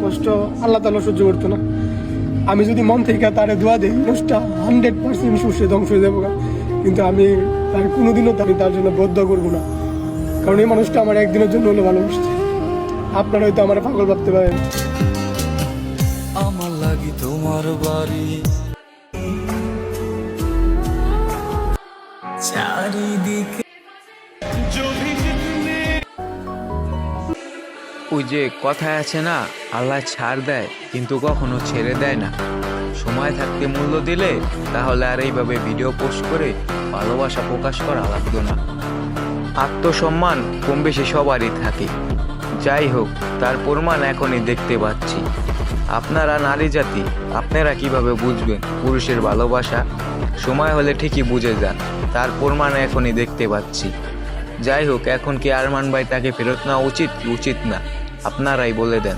কষ্ট আল্লাহ তাআলা সহ্য করতো না। আমি যদি মন থেকে তারে দোয়া দিই মানুষটা 100% সুস্থ ধ্বংস হয়ে যাবো, কিন্তু আমি তার কোনোদিনও তার জন্য বদ্ধ করবো না, কারণ এই মানুষটা আমার একদিনের জন্য হলে ভালোবাসছে। আপনারা হয়তো আমার পাগল ভাবতে পারেন। আমার লাগি তোমার বাড়ি চারিদিকে। ওই যে কথায় আছে না, আল্লাহ ছাড় দেয় কিন্তু কখনো ছেড়ে দেয় না। সময় থাকতে মূল্য দিলে তাহলে আর এইভাবে ভিডিও পোস্ট করে ভালোবাসা প্রকাশ করা লাগতো না। আত্মসম্মান কম বেশি সবারই থাকে, যাই হোক তার প্রমাণ এখনই দেখতে পাচ্ছি। আপনারা নারী জাতি, আপনারা কিভাবে বুঝবেন পুরুষের ভালোবাসা? সময় হলে ঠিকই বুঝে যান, তার প্রমাণ এখনই দেখতে পাচ্ছি। যাই হোক, এখন কি আরমান ভাই তাকে ফেরত নেওয়া উচিত কি উচিত না, আপনারাই বলে দেন।